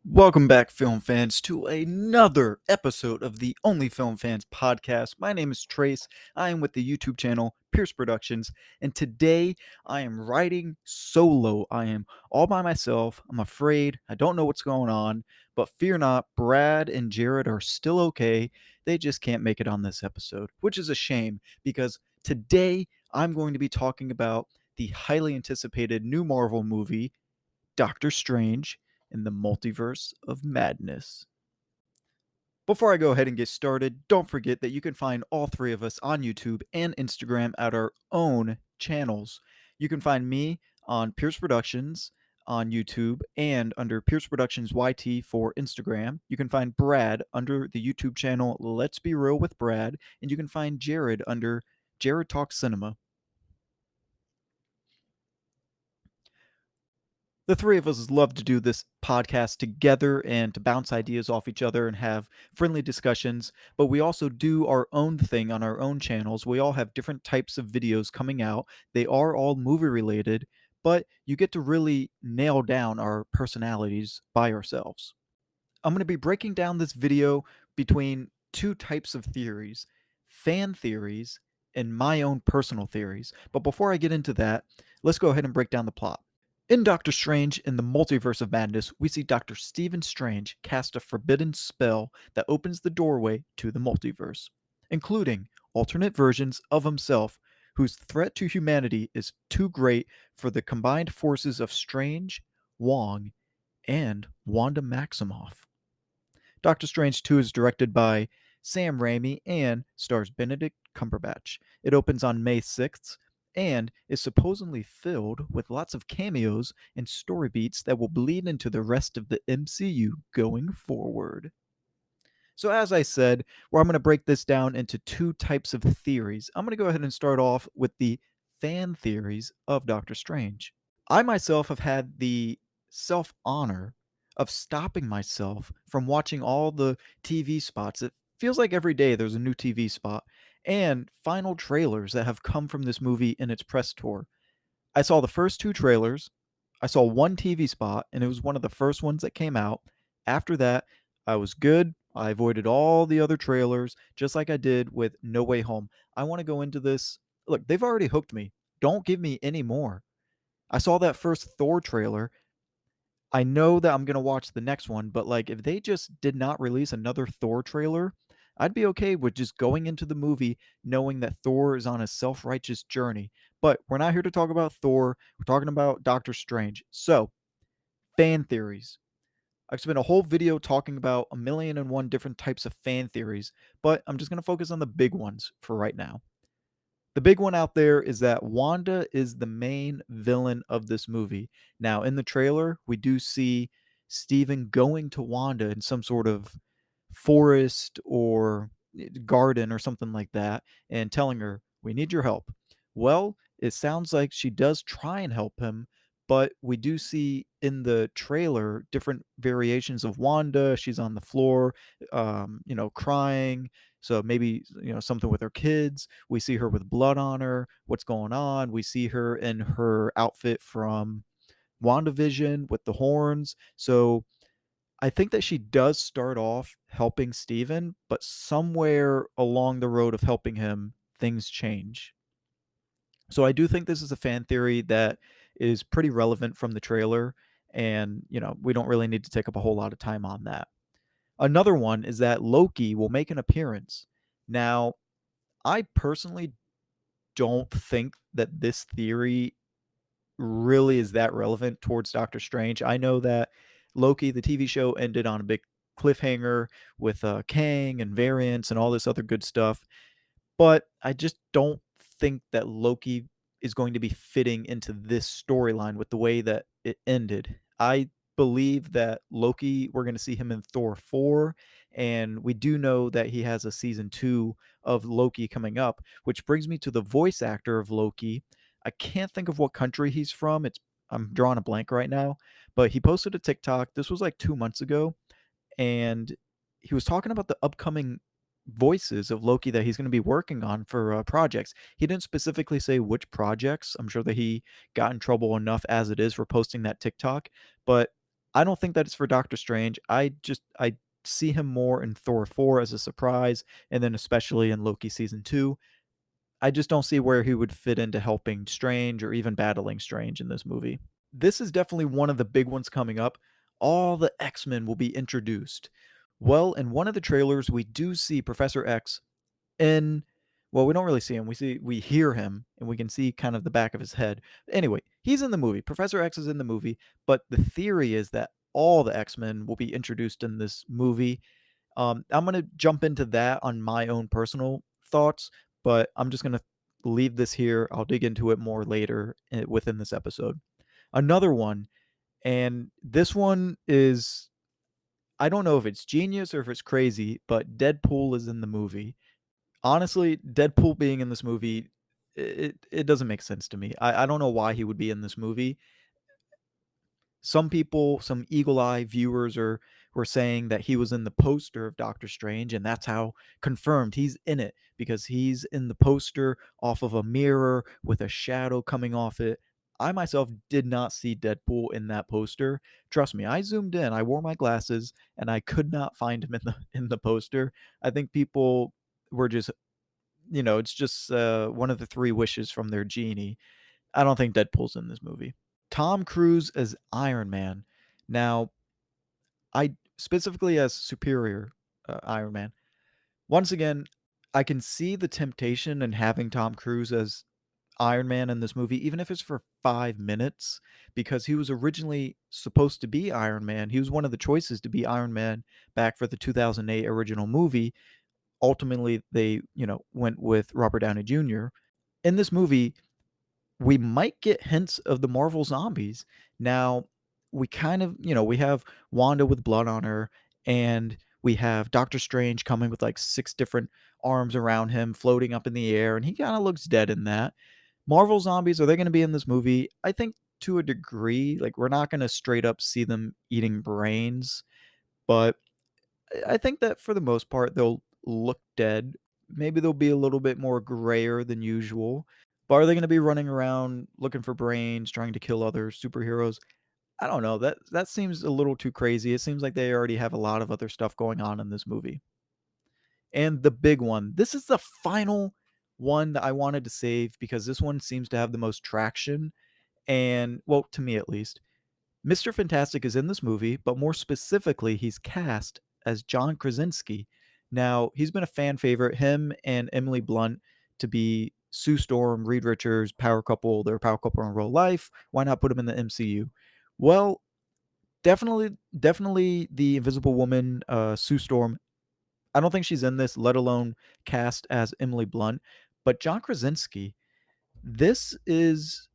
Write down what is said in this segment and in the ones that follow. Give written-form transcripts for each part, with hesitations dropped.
Welcome back, film fans, to another episode of the Only Film Fans podcast. My name is Trace. I am with the YouTube channel Pierce Productions, and today I am writing solo. I am all by myself. I'm afraid. I don't know what's going on, but fear not, Brad and Jared are still okay. They just can't make it on this episode, which is a shame because today I'm going to be talking about the highly anticipated new Marvel movie, Doctor Strange in the Multiverse of Madness. Before I go ahead and get started, don't forget that you can find all three of us on YouTube and Instagram at our own channels. You can find me on Pierce Productions on YouTube and under Pierce Productions YT for Instagram. You can find Brad under the YouTube channel Let's Be Real with Brad, and you can find Jared under Jared Talks Cinema. The three of us love to do this podcast together and to bounce ideas off each other and have friendly discussions, but we also do our own thing on our own channels. We all have different types of videos coming out. They are all movie related, but you get to really nail down our personalities by ourselves. I'm going to be breaking down this video between two types of theories: fan theories and my own personal theories. But before I get into that, let's go ahead and break down the plot. In Doctor Strange in the Multiverse of Madness, we see Dr. Stephen Strange cast a forbidden spell that opens the doorway to the multiverse, including alternate versions of himself whose threat to humanity is too great for the combined forces of Strange, Wong, and Wanda Maximoff. Doctor Strange 2 is directed by Sam Raimi and stars Benedict Cumberbatch. It opens on May 6th and is supposedly filled with lots of cameos and story beats that will bleed into the rest of the MCU going forward. So, as I said, I'm going to break this down into two types of theories. I'm going to go ahead and start off with the fan theories of Doctor Strange. I myself have had the self honor of stopping myself from watching all the TV spots. It feels like every day there's a new TV spot and final trailers that have come from this movie in its press tour. I saw the first two trailers. I saw one TV spot, and it was one of the first ones that came out. After that, I was good. I avoided all the other trailers, just like I did with No Way Home. I want to go into this. Look, they've already hooked me. Don't give me any more. I saw that first Thor trailer. I know that I'm going to watch the next one, but like if they just did not release another Thor trailer, I'd be okay with just going into the movie knowing that Thor is on a self-righteous journey. But we're not here to talk about Thor. We're talking about Doctor Strange. So, fan theories. I've spent a whole video talking about a million and one different types of fan theories, but I'm just going to focus on the big ones for right now. The big one out there is that Wanda is the main villain of this movie. Now, in the trailer, we do see Steven going to Wanda in some sort of forest or garden or something like that and telling her, "We need your help." Well, it sounds like she does try and help him, but we do see in the trailer different variations of Wanda. She's on the floor, crying. So maybe, something with her kids. We see her with blood on her. What's going on? We see her in her outfit from WandaVision with the horns. So I think that she does start off helping Steven, but somewhere along the road of helping him, things change. So I do think this is a fan theory that is pretty relevant from the trailer, and we don't really need to take up a whole lot of time on that. Another one is that Loki will make an appearance. Now, I personally don't think that this theory really is that relevant towards Doctor Strange. I know that Loki, the TV show, ended on a big cliffhanger with Kang and variants and all this other good stuff, but I just don't think that Loki is going to be fitting into this storyline with the way that it ended. I believe that Loki, we're going to see him in Thor 4, and we do know that he has a season 2 of Loki coming up, which brings me to the voice actor of Loki. I can't think of what country he's from. I'm drawing a blank right now, but he posted a TikTok. This was like 2 months ago, and he was talking about the upcoming voices of Loki that he's going to be working on for projects. He didn't specifically say which projects. I'm sure that he got in trouble enough as it is for posting that TikTok, but I don't think that it's for Doctor Strange. I see him more in Thor 4 as a surprise, and then especially in Loki season 2. I just don't see where he would fit into helping Strange or even battling Strange in this movie. This is definitely one of the big ones coming up. All the X-Men will be introduced. Well, in one of the trailers, we do see Professor X in, well, we don't really see him. We hear him and we can see kind of the back of his head. Anyway, he's in the movie. Professor X is in the movie, but the theory is that all the X-Men will be introduced in this movie. I'm gonna jump into that on my own personal thoughts, but I'm just gonna leave this here. I'll dig into it more later within this episode. Another one, and this one is, I don't know if it's genius or if it's crazy, but Deadpool is in the movie. Honestly, Deadpool being in this movie, it doesn't make sense to me. I don't know why he would be in this movie. Some people, some eagle eye viewers were saying that he was in the poster of Doctor Strange, and that's how confirmed he's in it, because he's in the poster off of a mirror with a shadow coming off it. I myself did not see Deadpool in that poster. Trust me, I zoomed in, I wore my glasses, and I could not find him in the poster. I think people were just, it's just one of the three wishes from their genie. I don't think Deadpool's in this movie. Tom Cruise as Iron Man. Now, I specifically as Superior Iron Man. Once again, I can see the temptation in having Tom Cruise as Iron Man in this movie, even if it's for 5 minutes, because he was originally supposed to be Iron Man. He was one of the choices to be Iron Man back for the 2008 original movie. Ultimately, they, went with Robert Downey Jr. In this movie, we might get hints of the Marvel zombies. Now, we kind of, we have Wanda with blood on her, and we have Doctor Strange coming with like six different arms around him, floating up in the air, and he kind of looks dead in that. Marvel zombies, are they going to be in this movie? I think to a degree. Like, we're not going to straight up see them eating brains, but I think that for the most part, they'll look dead. Maybe they'll be a little bit more grayer than usual. But are they going to be running around looking for brains, trying to kill other superheroes? I don't know. That seems a little too crazy. It seems like they already have a lot of other stuff going on in this movie. And the big one. This is the final one that I wanted to save because this one seems to have the most traction, and well, to me at least. Mr. Fantastic is in this movie, but more specifically, he's cast as John Krasinski. Now, he's been a fan favorite, him and Emily Blunt, to be Sue Storm, Reed Richards, power couple. They're a power couple in real life. Why not put them in the MCU? Well, definitely the Invisible Woman, Sue Storm. I don't think she's in this, let alone cast as Emily Blunt. But John Krasinski, this is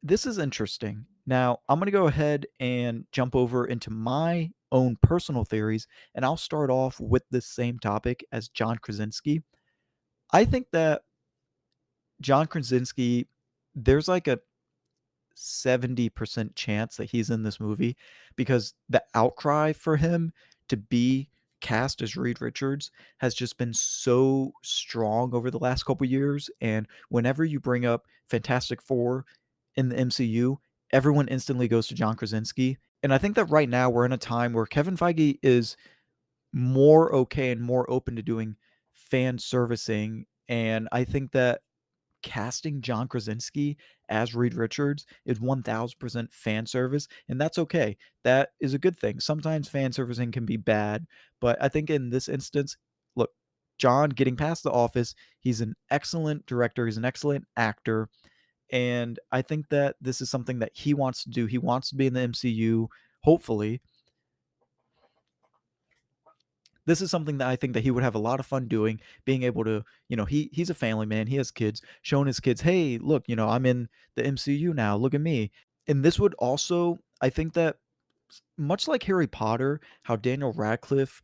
this is interesting. Now, I'm going to go ahead and jump over into my own personal theories, and I'll start off with this same topic as John Krasinski. I think that John Krasinski, there's like a 70% chance that he's in this movie because the outcry for him to be cast as Reed Richards has just been so strong over the last couple years. And whenever you bring up Fantastic Four in the MCU, everyone instantly goes to John Krasinski. And I think that right now we're in a time where Kevin Feige is more okay and more open to doing fan servicing. And I think that casting John Krasinski as Reed Richards is 1000% fan service, and that's okay. That is a good thing. Sometimes fan servicing can be bad, but I think in this instance, look, John getting past The Office, he's an excellent director, he's an excellent actor, and I think that this is something that he wants to do. He wants to be in the MCU, hopefully. This is something that I think that he would have a lot of fun doing, being able to, he's a family man, he has kids, showing his kids, "Hey, look, I'm in the MCU now. Look at me." And this would also, I think that much like Harry Potter, how Daniel Radcliffe,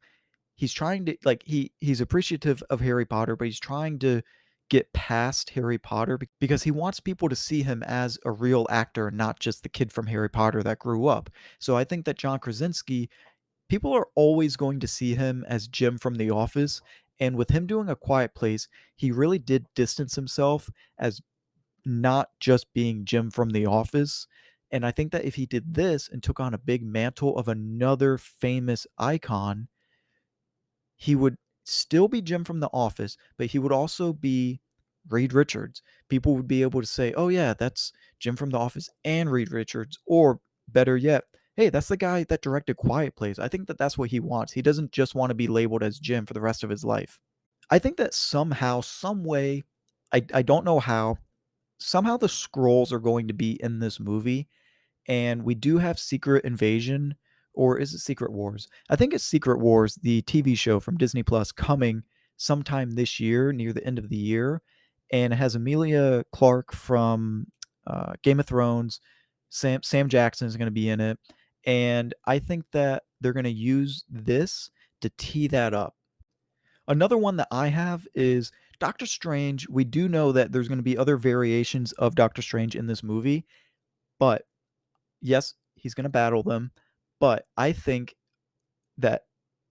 he's trying to like he's appreciative of Harry Potter, but he's trying to get past Harry Potter because he wants people to see him as a real actor, not just the kid from Harry Potter that grew up. So I think that John Krasinski, people are always going to see him as Jim from The Office. And with him doing A Quiet Place, he really did distance himself as not just being Jim from The Office. And I think that if he did this and took on a big mantle of another famous icon, he would still be Jim from The Office, but he would also be Reed Richards. People would be able to say, "Oh yeah, that's Jim from The Office and Reed Richards," or better yet, "Hey, that's the guy that directed Quiet Place." I think that that's what he wants. He doesn't just want to be labeled as Jim for the rest of his life. I think that somehow, some way, I don't know how, somehow the scrolls are going to be in this movie, and we do have Secret Invasion, or is it Secret Wars? I think it's Secret Wars, the TV show from Disney Plus, coming sometime this year, near the end of the year, and it has Emilia Clarke from Game of Thrones. Sam Jackson is going to be in it, and I think that they're going to use this to tee that up. Another one that I have is Doctor Strange. We do know that there's going to be other variations of Doctor Strange in this movie, but yes, he's going to battle them. But I think that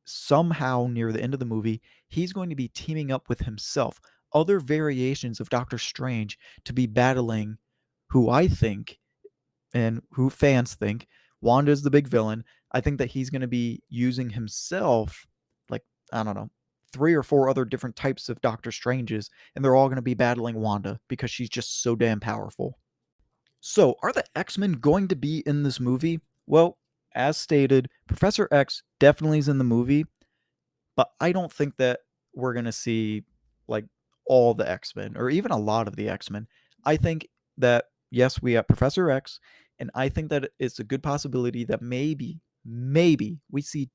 somehow near the end of the movie, he's going to be teaming up with himself, other variations of Doctor Strange, to be battling who I think and who fans think Wanda is the big villain. I think that he's going to be using himself, like, I don't know, 3 or 4 other different types of Doctor Stranges, and they're all going to be battling Wanda because she's just so damn powerful. So, are the X-Men going to be in this movie? Well, as stated, Professor X definitely is in the movie, but I don't think that we're going to see like all the X-Men or even a lot of the X-Men. I think that yes, we have Professor X, and I think that it's a good possibility that maybe we see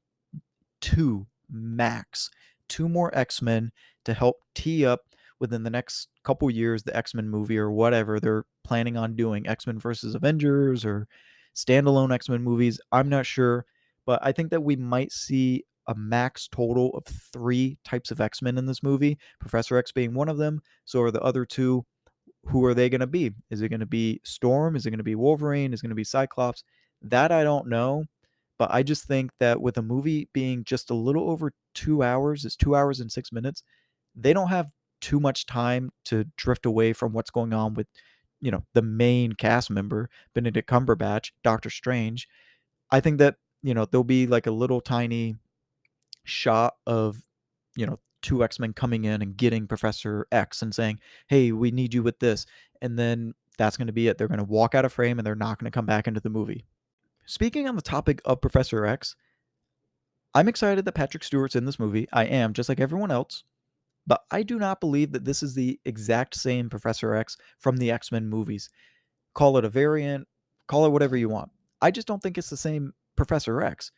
two max, two more X-Men to help tee up within the next couple years the X-Men movie or whatever they're planning on doing, X-Men versus Avengers or standalone X-Men movies. I'm not sure, but I think that we might see a max total of 3 types of X-Men in this movie, Professor X being one of them. So are the other two, who are they going to be? Is it going to be Storm? Is it going to be Wolverine? Is it going to be Cyclops? That I don't know. But I just think that with a movie being just a little over 2 hours, it's 2 hours and 6 minutes, they don't have too much time to drift away from what's going on with, the main cast member, Benedict Cumberbatch, Doctor Strange. I think that, there'll be like a little tiny shot of, two X-Men coming in and getting Professor X and saying, "Hey, we need you with this." And then that's going to be it. They're going to walk out of frame and they're not going to come back into the movie. Speaking on the topic of Professor X, I'm excited that Patrick Stewart's in this movie. I am, just like everyone else. But I do not believe that this is the exact same Professor X from the X-Men movies. Call it a variant, call it whatever you want. I just don't think it's the same Professor X.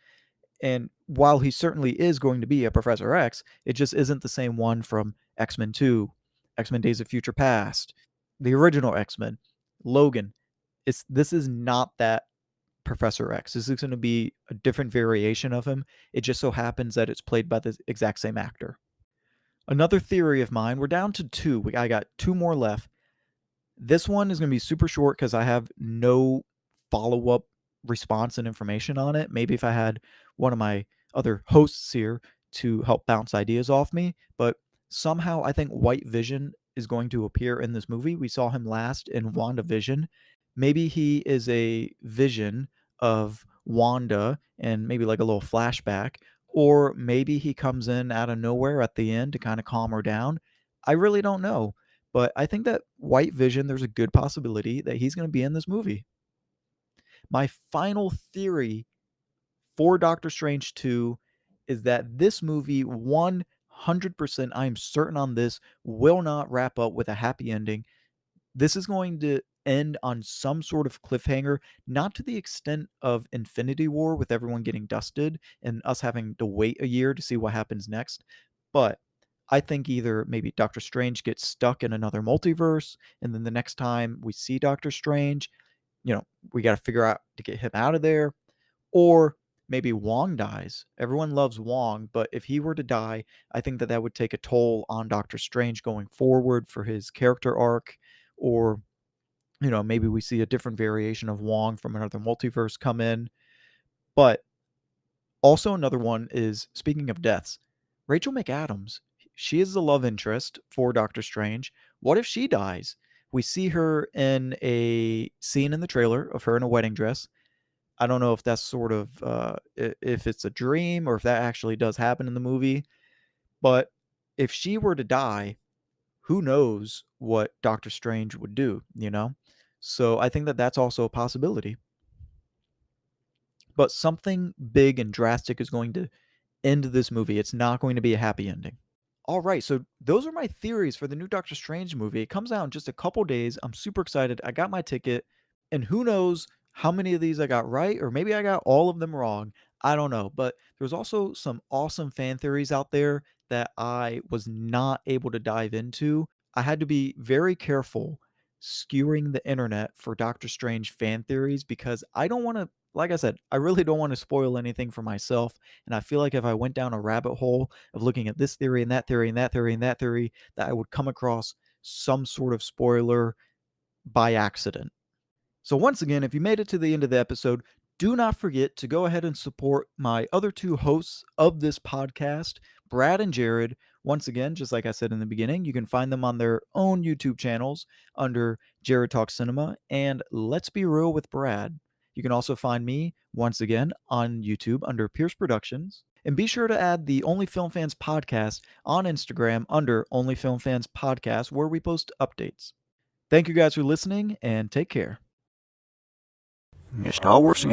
And while he certainly is going to be a Professor X, it just isn't the same one from X-Men 2, X-Men Days of Future Past, the original X-Men, Logan. This is not that Professor X. This is going to be a different variation of him. It just so happens that it's played by the exact same actor. Another theory of mine, we're down to 2. I got 2 more left. This one is going to be super short because I have no follow up response and information on it. Maybe if I had one of my other hosts here to help bounce ideas off me, but somehow I think White Vision is going to appear in this movie. We saw him last in WandaVision. Maybe he is a vision of Wanda and maybe like a little flashback, or maybe he comes in out of nowhere at the end to kind of calm her down. I really don't know. But I think that White Vision, there's a good possibility that he's going to be in this movie. My final theory for Doctor Strange 2 is that this movie, 100%, I am certain on this, will not wrap up with a happy ending. This is going to end on some sort of cliffhanger, not to the extent of Infinity War with everyone getting dusted and us having to wait a year to see what happens next, but I think either maybe Doctor Strange gets stuck in another multiverse, and then the next time we see Doctor Strange, we got to figure out to get him out of there, or maybe Wong dies. Everyone loves Wong, but if he were to die, I think that that would take a toll on Doctor Strange going forward for his character arc, or maybe we see a different variation of Wong from another multiverse come in. But also another one is, speaking of deaths, Rachel McAdams. She is the love interest for Doctor Strange. What if she dies? We see her in a scene in the trailer of her in a wedding dress. I don't know if that's sort of if it's a dream or if that actually does happen in the movie. But if she were to die, who knows what Doctor Strange would do, you know? So I think that that's also a possibility. But something big and drastic is going to end this movie. It's not going to be a happy ending. All right, so those are my theories for the new Doctor Strange movie. It comes out in just a couple days. I'm super excited. I got my ticket, and who knows how many of these I got right, or maybe I got all of them wrong. I don't know. But there's also some awesome fan theories out there that I was not able to dive into. I had to be very careful skewering the internet for Doctor Strange fan theories because I don't want to, like I said, I really don't want to spoil anything for myself. And I feel like if I went down a rabbit hole of looking at this theory and that theory and that theory and that theory, that I would come across some sort of spoiler by accident. So, once again, if you made it to the end of the episode, do not forget to go ahead and support my other two hosts of this podcast, Brad and Jared. Once again, just like I said in the beginning, you can find them on their own YouTube channels under Jared Talks Cinema and Let's Be Real with Brad. You can also find me, once again, on YouTube under Pierce Productions. And be sure to add the Only Film Fans podcast on Instagram under Only Film Fans Podcast, where we post updates. Thank you guys for listening and take care. Star Wars,